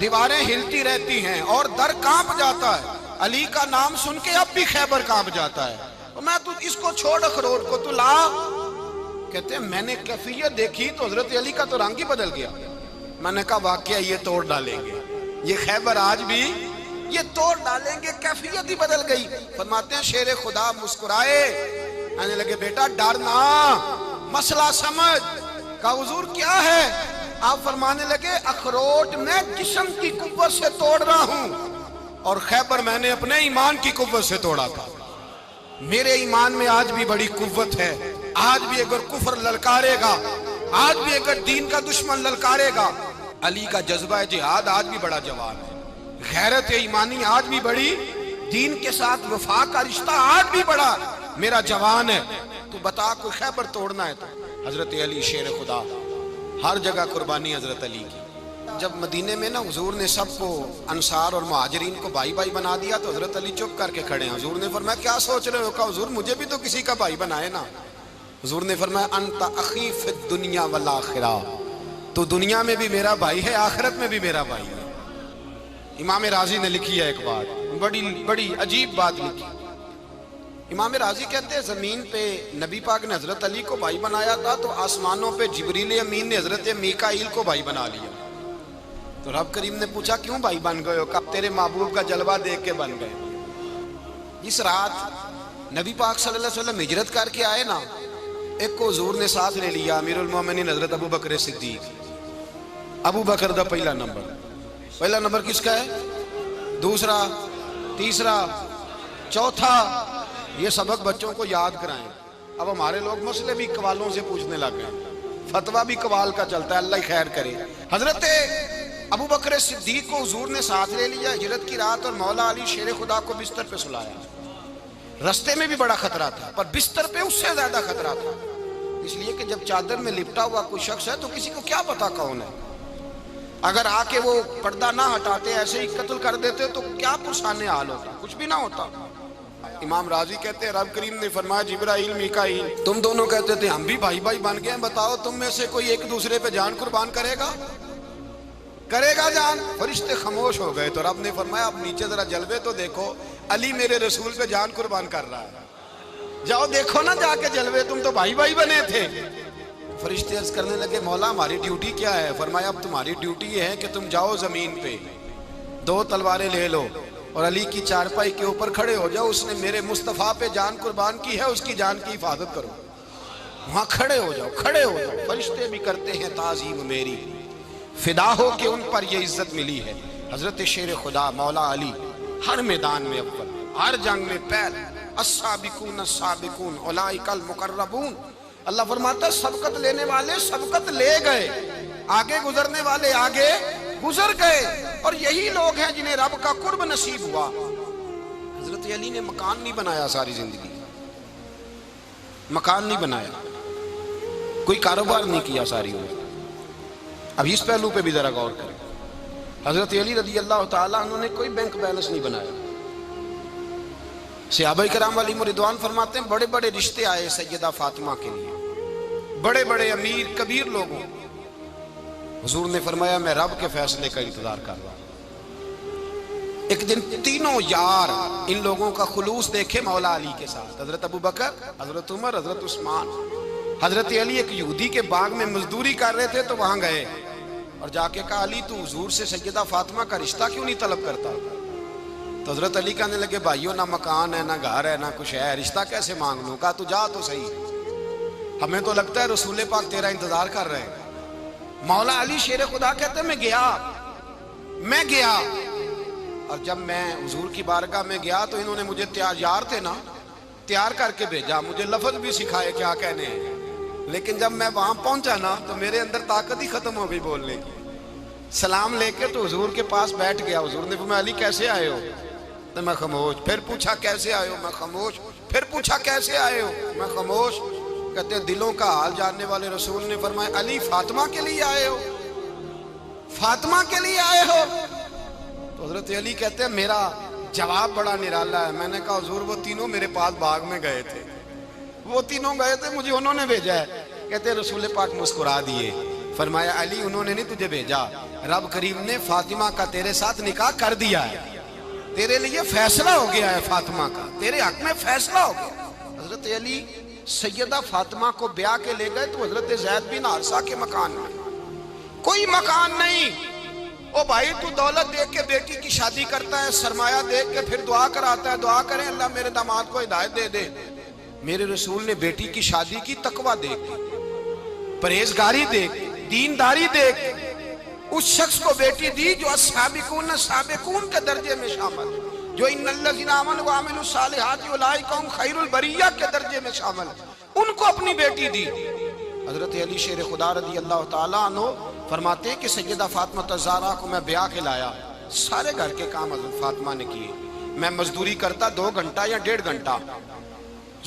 دیواریں ہلتی رہتی ہیں اور در کانپ جاتا ہے، علی کا نام سن کے اب بھی خیبر کانپ جاتا ہے۔ میں تو اس کو چھوڑ اخروٹ کو تو لا۔ کہتے ہیں میں نے کیفیت دیکھی تو حضرت علی کا تو رنگ ہی بدل گیا۔ میں نے کہا واقعہ یہ توڑ ڈالیں گے، یہ خیبر آج بھی یہ توڑ ڈالیں گے، کیفیت ہی بدل گئی۔ فرماتے ہیں شیر خدا مسکرائے، کہنے لگے بیٹا ڈرنا، مسئلہ سمجھ۔ کہا حضور کیا ہے؟ آپ فرمانے لگے اخروٹ میں جسم کی قوت سے توڑ رہا ہوں اور خیبر میں نے اپنے ایمان کی قوت سے توڑا تھا۔ میرے ایمان میں آج بھی بڑی قوت ہے، آج بھی اگر کفر للکارے گا، آج بھی اگر دین کا دشمن للکارے گا، علی کا جذبہ جہاد آج بھی بڑا جوان ہے، غیرت ایمانی آج بھی بڑی، دین کے ساتھ وفا کا رشتہ آج بھی بڑا میرا جوان ہے۔ تو بتا کوئی خیبر توڑنا ہے تو حضرت علی شیر خدا، ہر جگہ قربانی حضرت علی کی۔ جب مدینے میں نا حضور نے سب کو انصار اور مہاجرین کو بھائی بھائی بنا دیا تو حضرت علی چپ کر کے کھڑے ہیں۔ حضور نے فرمایا کیا سوچ رہے ہو؟ کہا حضور مجھے بھی تو کسی کا بھائی بنائے نا۔ حضور نے فرمایا انت اخی فی الدنیا والآخرہ، تو دنیا میں بھی میرا بھائی ہے، آخرت میں بھی میرا بھائی ہے۔ امام راضی نے لکھی ہے ایک بات، بڑی عجیب بات لکھی۔ امام راضی کہتے ہیں زمین پہ نبی پاک نے حضرت علی کو بھائی بنایا تھا تو آسمانوں پہ جبریل امین نے حضرت میکائیل کو بھائی بنا لیا۔ تو رب کریم نے پوچھا کیوں بھائی بن گئے ہو؟ کہا تیرے محبوب کا جلوہ دیکھ کے بن گئے۔ اس رات نبی پاک صلی اللہ علیہ وسلم ہجرت کر کے آئے نا، ایک کو حضور نے ساتھ لے لیا، امیر المومنین حضرت ابو بکر صدیق۔ ابو بکر دا پہلا نمبر کس کا ہے؟ دوسرا، تیسرا، چوتھا۔ یہ سبق بچوں کو یاد کرائیں۔ اب ہمارے لوگ مسئلے بھی قوالوں سے پوچھنے لگ گئے، فتویٰ بھی قوال کا چلتا ہے، اللہ خیر کرے۔ حضرت ابو بکر صدیق کو حضور نے ساتھ لے لیا ہجرت کی رات، اور مولا علی شیر خدا کو بستر پہ سلایا۔ رستے میں بھی بڑا خطرہ تھا پر بستر پہ اس سے زیادہ خطرہ تھا، اس لیے کہ جب چادر میں لپٹا ہوا کوئی شخص ہے تو کسی کو کیا پتا کون ہے۔ اگر آ کے وہ پردہ نہ ہٹاتے ایسے ہی قتل کر دیتے تو کیا پرسان حال ہوتا، کچھ بھی نہ ہوتا۔ امام راضی کہتے ہیں رب کریم نے فرمایا جبرائیل میکائیل تم دونوں کہتے تھے ہم بھی بھائی بھائی بن گئے ہیں، بتاؤ تم میں سے کوئی ایک دوسرے پہ جان قربان کرے گا جان؟ فرشتے خاموش ہو گئے تو رب نے فرمایا اب نیچے ذرا جلوے تو دیکھو، علی میرے رسول پہ جان قربان کر رہا ہے، جاؤ دیکھو نا جا کے جلوے، تم تو بھائی بھائی بنے تھے۔ فرشتے عرض کرنے لگے مولا ہماری ڈیوٹی کیا ہے؟ فرمایا اب تمہاری ڈیوٹی یہ ہے کہ تم جاؤ زمین پہ 2 تلواریں لے لو اور علی کی چارپائی کے اوپر کھڑے ہو جاؤ، اس نے میرے مصطفیٰ پہ جان قربان کی ہے، اس کی جان کی حفاظت کرو۔ وہاں کھڑے ہو جاؤ۔ فرشتے بھی کرتے ہیں تعظیم میری، فدا ہو کہ ان پر یہ عزت ملی ہے۔ حضرت شیر خدا مولا علی ہر میدان میں اول، ہر جنگ میں پہل، السابقون السابقون اولئک المقربون۔ اللہ فرماتا ہے سبقت لینے والے سبقت لے گئے، آگے گزرنے والے آگے گزر گئے، اور یہی لوگ ہیں جنہیں رب کا قرب نصیب ہوا۔ حضرت علی نے مکان نہیں بنایا، ساری زندگی مکان نہیں بنایا، کوئی کاروبار نہیں کیا ساری عمر۔ اب اس پہلو پہ بھی ذرا غور کریں، حضرت علی رضی اللہ تعالیٰ انہوں نے کوئی بینک بیلنس نہیں بنایا۔ صحابہ کرام علیہم رضوان فرماتے ہیں بڑے بڑے رشتے آئے سیدہ فاطمہ کے لیے، بڑے بڑے امیر کبیر لوگوں، حضور نے فرمایا میں رب کے فیصلے کا انتظار کر رہا ہوں۔ ایک دن تینوں یار ان لوگوں کا خلوص دیکھے مولا علی کے ساتھ، حضرت ابو بکر، حضرت عمر، حضرت عثمان۔ حضرت علی ایک یہودی کے باغ میں مزدوری کر رہے تھے تو وہاں گئے اور جا کے کہا علی تو حضور سے سیدہ فاطمہ کا رشتہ کیوں نہیں طلب کرتا؟ تو حضرت علی کہنے لگے بھائیو نہ مکان ہے نہ گھر ہے نہ کچھ ہے، رشتہ کیسے مانگ لوں؟ کہا تو جا تو صحیح، ہمیں تو لگتا ہے رسول پاک تیرا انتظار کر رہے ہیں۔ مولا علی شیر خدا کہتے ہیں میں گیا اور جب میں حضور کی بارگاہ میں گیا تو انہوں نے مجھے یار تھے نا تیار کر کے بھیجا، مجھے لفظ بھی سکھائے کیا کہنے ہیں، لیکن جب میں وہاں پہنچا نا تو میرے اندر طاقت ہی ختم ہو گئی بولنے کی۔ سلام لے کے تو حضور کے پاس بیٹھ گیا، حضور نے فرمایا علی کیسے آئے ہو؟ تو میں خاموش، پھر پوچھا کیسے آئے ہو؟ میں خاموش، پھر پوچھا کیسے آئے ہو؟ میں خاموش۔ کہتے ہیں دلوں کا حال جاننے والے رسول نے فرمایا علی فاطمہ کے لیے آئے ہو؟ فاطمہ کے لیے آئے ہو؟ تو حضرت علی کہتے ہیں میرا جواب بڑا نرالا ہے۔ میں نے کہا حضور وہ تینوں میرے پاس باغ میں گئے تھے، وہ تینوں گئے تھے، مجھے انہوں نے بھیجا ہے۔ کہتے ہیں رسول پاک مسکرا دیے، فرمایا علی انہوں نے نہیں تجھے بھیجا، رب کریم نے فاطمہ کا تیرے ساتھ نکاح کر دیا ہے، تیرے لیے فیصلہ ہو گیا ہے، فاطمہ کا تیرے حق میں فیصلہ ہو گیا۔ حضرت علی سیدہ فاطمہ کو بیاہ کے لے گئے تو حضرت زید بن حارثہ کے مکان میں، کوئی مکان نہیں۔ او بھائی تو دولت دیکھ کے بیٹی کی شادی کرتا ہے، سرمایہ دیکھ کے پھر دعا کراتا ہے، دعا کریں اللہ میرے داماد کو ہدایت دے دے۔ میرے رسول نے بیٹی کی شادی کی تقوی دیکھ کے، پرہیزگاری دیکھ کے، دینداری دیکھ کے، اس شخص کو بیٹی دی جو السابقون السابقون کے درجے میں شامل، جو ان الذین آمنوا وعملوا الصالحات اولئک هم خیر البریہ کے درجے میں شامل، ان کو اپنی بیٹی دی۔ حضرت علی شیر خدا رضی اللہ تعالیٰ عنہ فرماتے ہیں کہ سیدہ فاطمہ الزہرا کو میں بیاہ کے لایا، سارے گھر کے کام حضرت فاطمہ نے کیے، میں مزدوری کرتا 2 گھنٹہ یا 1.5 گھنٹہ،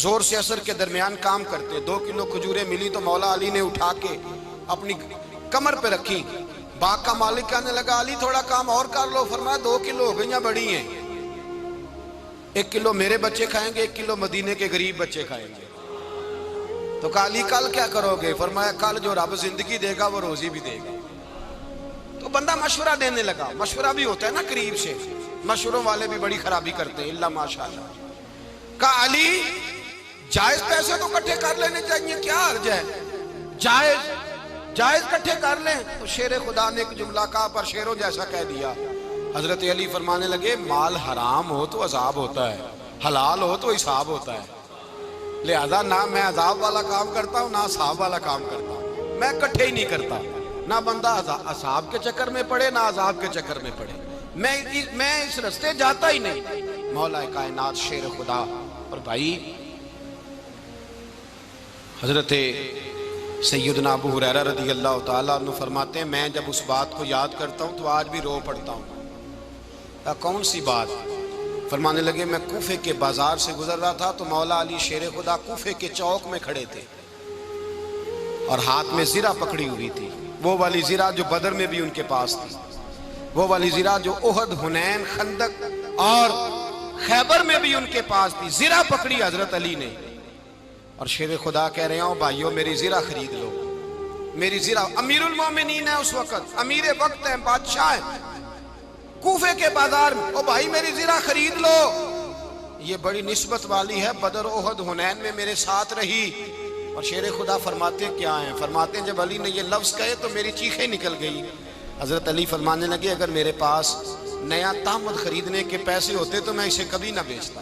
زور سے عصر کے درمیان کام کرتے، 2 کلو کھجوریں ملی تو مولا علی نے اٹھا کے اپنی کمر پہ رکھی۔ باغ کا مالک کہنے لگا علی تھوڑا کام اور کر لو، فرمایا 2 کلو ہو گئیں بڑی ہیں، 1 کلو میرے بچے کھائیں گے، 1 کلو مدینے کے غریب بچے کھائیں گے۔ تو کہا علی کل کیا کرو گے؟ فرمایا کل جو رب زندگی دے گا وہ روزی بھی دے گا۔ تو بندہ مشورہ دینے لگا، مشورہ بھی ہوتا ہے نا قریب سے، مشوروں والے بھی بڑی خرابی کرتے ہیں اللہ ماشاءاللہ۔ کہا علی جائز پیسے تو کٹھے کر لینے چاہیے، کیا حرج ہے، جائز کٹھے کر لیں۔ تو شیر خدا نے ایک جملہ کہا پر شیروں جیسا کہہ دیا۔ حضرت علی فرمانے لگے مال حرام ہو تو عذاب ہوتا ہے، حلال ہو تو حساب ہوتا ہے، لہذا نہ میں عذاب والا کام کرتا ہوں نہ حساب والا کام کرتا ہوں، میں کٹھے ہی نہیں کرتا، نہ بندہ حساب کے چکر میں پڑے نہ عذاب کے چکر میں پڑے، میں اس رستے جاتا ہی نہیں۔ مولا کائنات شیر خدا۔ اور بھائی حضرت سیدنا ابو ہریرہ رضی اللہ تعالیٰ عنہ فرماتے ہیں میں جب اس بات کو یاد کرتا ہوں تو آج بھی رو پڑتا ہوں۔ کون سی بات؟ فرمانے لگے میں کوفے کے بازار سے گزر رہا تھا تو مولا علی شیر خدا کوفے کے چوک میں کھڑے تھے، اور ہاتھ میں زرہ پکڑی ہوئی تھی، وہ والی زرہ جو بدر میں بھی ان کے پاس تھی، وہ والی زرہ جو احد، حنین، خندق اور خیبر میں بھی ان کے پاس تھی۔ زرہ پکڑی حضرت علی نے، اور شیر خدا کہہ رہے ہوں بھائیو میری زرہ خرید لو، میری زرہ۔ امیر المومنین ہے اس وقت، امیر وقت ہے، بادشاہ ہے، کوفے کے بازار میں، او بھائی میری زرہ خرید لو، یہ بڑی نسبت والی ہے، بدر، احد، حنین میں میرے ساتھ رہی۔ اور شیر خدا فرماتے کیا ہیں؟ فرماتے ہیں جب علی نے یہ لفظ کہے تو میری چیخیں نکل گئی۔ حضرت علی فرمانے لگے اگر میرے پاس نیا طامت خریدنے کے پیسے ہوتے تو میں اسے کبھی نہ بیچتا،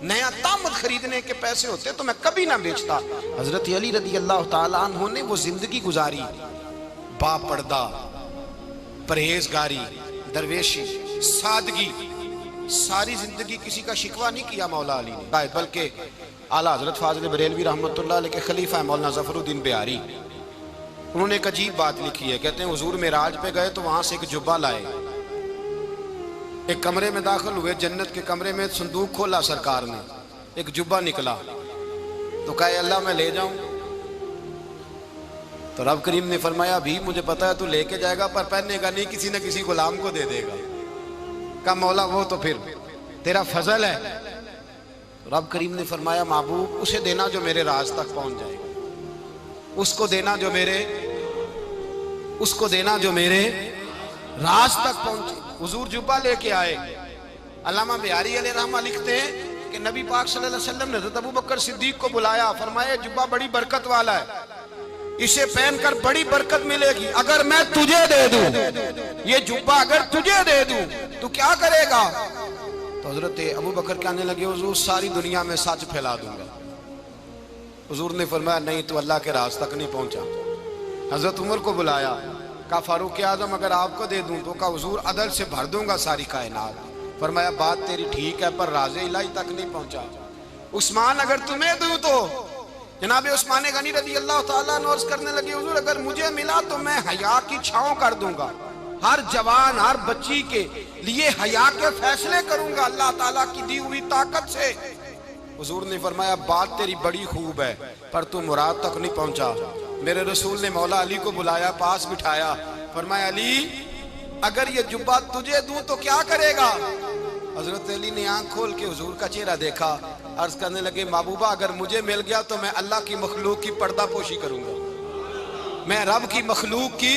نیا طامت خریدنے کے پیسے ہوتے تو میں کبھی نہ بیچتا۔ حضرت علی رضی اللہ تعالیٰ عنہ نے وہ زندگی گزاری، با پردہ، پرہیزگاری، درویشی، سادگی، ساری زندگی کسی کا شکوہ نہیں کیا مولا علی نے، بلکہ اعلیٰ حضرت فاضل بریلوی رحمۃ اللہ علیہ کے خلیفہ مولانا ظفر الدین بہاری، انہوں نے ایک عجیب بات لکھی ہے، کہتے ہیں حضور معراج پہ گئے تو وہاں سے ایک جبہ لائے، ایک کمرے میں داخل ہوئے، جنت کے کمرے میں صندوق کھولا سرکار نے، ایک جبہ نکلا تو کہا اللہ میں لے جاؤں؟ تو رب کریم نے فرمایا بھی مجھے پتا ہے تو لے کے جائے گا پر پہننے گا نہیں، کسی نہ کسی غلام کو دے دے گا۔ کہا مولا وہ تو پھر تیرا فضل ہے۔ رب کریم نے فرمایا محبوب اسے دینا جو میرے راز تک پہنچ جائے، اس کو دینا جو میرے راز تک پہنچے۔ حضور جبہ لے کے آئے۔ علامہ بہاری علیہ رحمہ لکھتے ہیں کہ نبی پاک صلی اللہ علیہ وسلم نے حضرت ابوبکر صدیق کو بلایا، فرمایا جبہ بڑی برکت والا ہے، اسے پہن کر بڑی برکت ملے گی، اگر میں تجھے دے دوں، یہ جبہ اگر تجھے دے دوں تو کیا کرے گا؟ تو حضرت ابوبکر کہنے لگے حضور ساری دنیا میں سچ پھیلا دوں گا۔ حضور نے فرمایا نہیں تو اللہ کے راز تک نہیں پہنچا۔ حضرت عمر کو بلایا، کہا فاروق اعظم اگر آپ کو دے دوں تو کہا حضور عدل سے بھر دوں گا ساری کائنات۔ فرمایا بات تیری ٹھیک ہے پر راز الہی تک نہیں پہنچا۔ عثمان اگر تمہیں دوں تو جناب عثمان غنی رضی اللہ تعالیٰ عنہ عرض کرنے لگے حضور اگر مجھے ملا تو میں حیا کی چھاؤں کر دوں گا، ہر جوان ہر بچی کے لیے حیا کے فیصلے کروں گا اللہ تعالیٰ کی دی ہوئی طاقت سے۔ حضور نے فرمایا بات تیری بڑی خوب ہے پر تو مراد تک نہیں پہنچا۔ میرے رسول نے مولا علی کو بلایا، پاس بٹھایا، فرمایا علی اگر یہ جبہ تجھے دوں تو کیا کرے گا؟ حضرت علی نے آنکھ کھول کے حضور کا چہرہ دیکھا، عرض کرنے لگے محبوبہ اگر مجھے مل گیا تو میں اللہ کی مخلوق کی پردہ پوشی کروں گا، میں رب کی مخلوق کی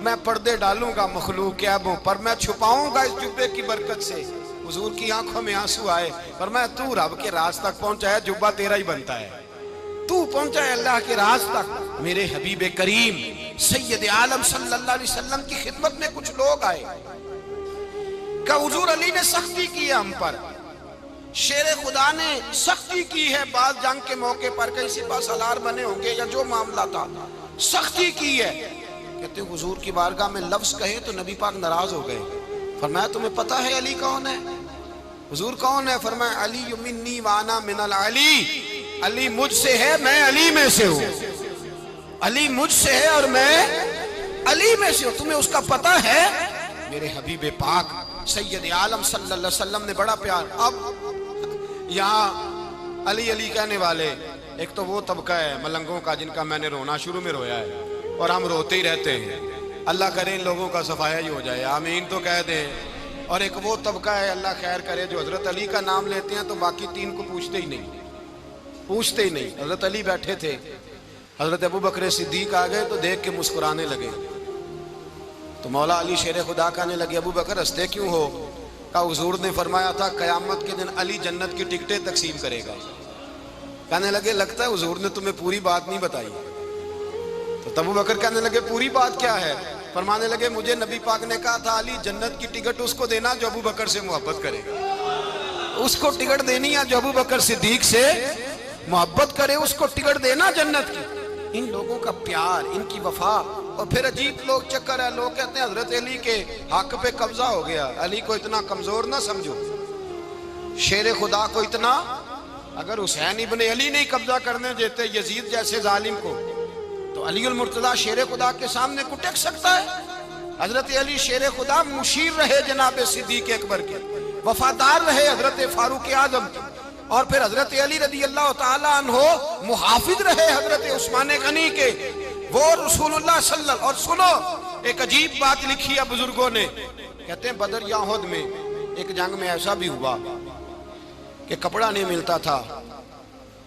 میں پردے ڈالوں گا مخلوق کے عیبوں پر، میں چھپاؤں گا اس جبے کی برکت سے۔ حضور کی آنکھوں میں آنسو آئے، فرمایا تو رب کے راز تک پہنچا ہے، جبہ تیرا ہی بنتا ہے، تو پہنچا ہے اللہ کے راز تک۔ میرے حبیب کریم سید عالم صلی اللہ علیہ وسلم کی خدمت میں کچھ لوگ آئے کہ حضور علی نے سختی کی ہے ہم پر، شیر خدا نے سختی کی ہے، بعض جنگ کے موقع پر کہیں سپاہ سالار بنے ہوں گے یا جو معاملہ تھا سختی کی ہے۔ کہتے ہیں حضور کی بارگاہ میں لفظ کہے تو نبی پاک ناراض ہو گئے۔ فرمایا تمہیں پتا ہے علی کون ہے؟ حضور کون ہے؟ فرمایا علی منی وانا من العلی، علی مجھ سے ہے میں علی میں سے ہوں، علی مجھ سے ہے اور میں علی میں سے ہوں، تمہیں اس کا پتہ ہے؟ میرے حبیب پاک سید عالم صلی اللہ علیہ وسلم نے بڑا پیار۔ اب یہاں علی علی کہنے والے ایک تو وہ طبقہ ہے ملنگوں کا جن کا میں نے رونا شروع میں رویا ہے اور ہم روتے ہی رہتے ہیں، اللہ کرے ان لوگوں کا صفایا ہی ہو جائے، آمین تو کہہ دیں۔ اور ایک وہ طبقہ ہے اللہ خیر کرے جو حضرت علی کا نام لیتے ہیں تو باقی تین کو پوچھتے ہی نہیں۔ حضرت علی بیٹھے تھے، حضرت ابوبکر صدیق آ گئے تو دیکھ کے مسکرانے لگے، تو مولا علی شیر خدا کہنے لگے ابوبکر ہنستے کیوں ہو؟ کہا حضور نے فرمایا تھا قیامت کے دن علی جنت کی ٹکٹیں تقسیم کرے گا۔ کہنے لگے لگتا ہے حضور نے تمہیں پوری بات نہیں بتائی۔ تو ابوبکر کہنے لگے پوری بات کیا ہے؟ فرمانے لگے مجھے نبی پاک نے کہا تھا علی جنت کی ٹکٹ اس کو دینا جو ابوبکر سے محبت کرے گا، اس کو ٹکٹ دینی ہے جو ابوبکر صدیق سے محبت کرے، اس کو ٹکٹ دینا جنت کی۔ ان لوگوں کا پیار، ان کی وفا۔ اور پھر عجیب لوگ چکر ہے، لوگ کہتے ہیں حضرت علی کے حق پہ قبضہ ہو گیا، علی کو اتنا کمزور نہ سمجھو، شیر خدا کو اتنا، اگر حسین ابن علی نہیں قبضہ کرنے دیتے یزید جیسے ظالم کو تو علی المرتضیٰ شیر خدا کے سامنے کو ٹک سکتا ہے؟ حضرت علی شیر خدا مشیر رہے جناب صدیق اکبر کے، وفادار رہے حضرت فاروق اعظم کے، اور پھر حضرت علی رضی اللہ تعالیٰ عنہ محافظ رہے حضرت عثمان غنی کے، وہ رسول اللہ صلی اللہ علیہ وسلم. اور سنو ایک عجیب بات لکھی ہے بزرگوں نے، کہتے ہیں بدر یا احد میں ایک جنگ میں ایسا بھی ہوا کہ کپڑا نہیں ملتا تھا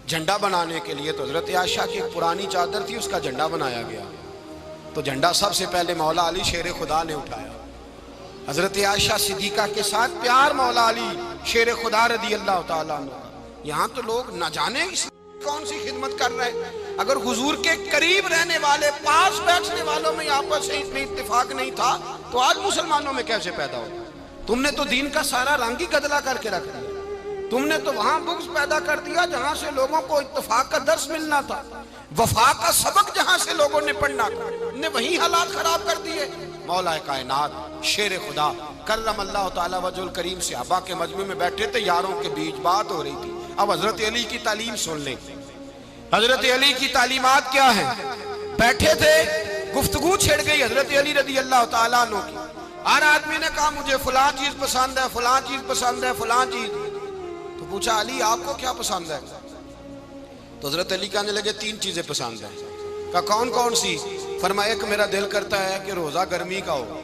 جھنڈا بنانے کے لیے، تو حضرت عائشہ کی ایک پرانی چادر تھی، اس کا جھنڈا بنایا گیا. تو جھنڈا سب سے پہلے مولا علی شیر خدا نے اٹھایا. حضرت عائشہ صدیقہ کے ساتھ پیار مولا علی شیر خدا رضی اللہ تعالیٰ عنہ. یہاں تو لوگ نہ جانے کون سی خدمت کر رہے ہیں. اگر حضور کے قریب رہنے والے پاس بیٹھنے والوں میں آپس سے اتنے اتفاق نہیں تھا تو آج مسلمانوں میں کیسے پیدا ہو؟ تم نے تو دین کا سارا رنگ ہی گدلا کر کے رکھ دیا. تم نے تو وہاں بغض پیدا کر دیا جہاں سے لوگوں کو اتفاق کا درس ملنا تھا، وفا کا سبق جہاں سے لوگوں نے پڑھنا تھا، نے وہی حالات خراب کر دیے. مولا کائنات شیر خدا کرم اللہ تعالیٰ وجہ الکریم صحابہ کے مجمع میں بیٹھے تھے، یاروں کے بیچ بات ہو رہی تھی. اب حضرت علی کی تعلیم سن لیں. حضرت علی کی تعلیمات کیا ہیں؟ بیٹھے تھے، گفتگو چھڑ گئی حضرت علی رضی اللہ تعالیٰ عنہ کی. ہر آدمی نے کہا مجھے فلاں چیز پسند ہے، فلاں چیز پسند ہے، فلاں چیز. تو پوچھا علی آپ کو کیا پسند ہے؟ تو حضرت علی کہنے لگے 3 چیزیں پسند ہیں. کہا کون کون سی؟ فرمایا ایک میرا دل کرتا ہے کہ روزہ گرمی کا ہو.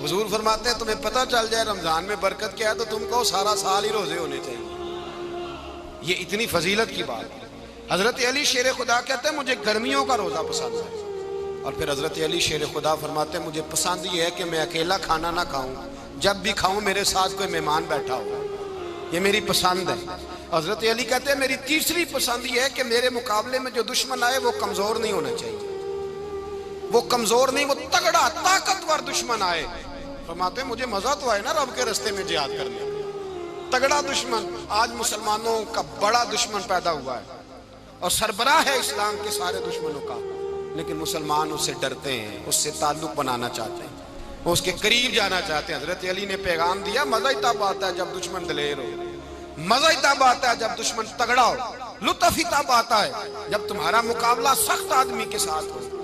حضور فرماتے ہیں تمہیں پتہ چل جائے رمضان میں برکت کیا ہے تو تم کو سارا سال ہی روزے ہونے چاہیے. یہ اتنی فضیلت کی بات ہے. حضرت علی شیر خدا کہتے ہیں مجھے گرمیوں کا روزہ پسند ہے. اور پھر حضرت علی شیر خدا فرماتے ہیں مجھے پسند یہ ہے کہ میں اکیلا کھانا نہ کھاؤں، جب بھی کھاؤں میرے ساتھ کوئی مہمان بیٹھا ہو. یہ میری پسند ہے. حضرت علی کہتے ہیں میری تیسری پسند یہ ہے کہ میرے مقابلے میں جو دشمن آئے وہ کمزور نہیں ہونا چاہیے. وہ کمزور نہیں، وہ تگڑا طاقتور دشمن آئے. فرماتے ہیں مجھے مزہ تو آئے نا رب کے رستے میں جہاد کرنے. تگڑا دشمن. آج مسلمانوں کا بڑا دشمن پیدا ہوا ہے اور سربراہ ہے اسلام کے سارے دشمنوں کا، لیکن مسلمان اس سے ڈرتے ہیں، اس سے تعلق بنانا چاہتے ہیں، وہ اس کے قریب جانا چاہتے ہیں. حضرت علی نے پیغام دیا مزہ ہی تب آتا ہے جب دشمن دلیر ہو، مزہ ہی تب آتا ہے جب دشمن تگڑا ہو، لطف ہی تب آتا ہے جب تمہارا مقابلہ سخت آدمی کے ساتھ ہو.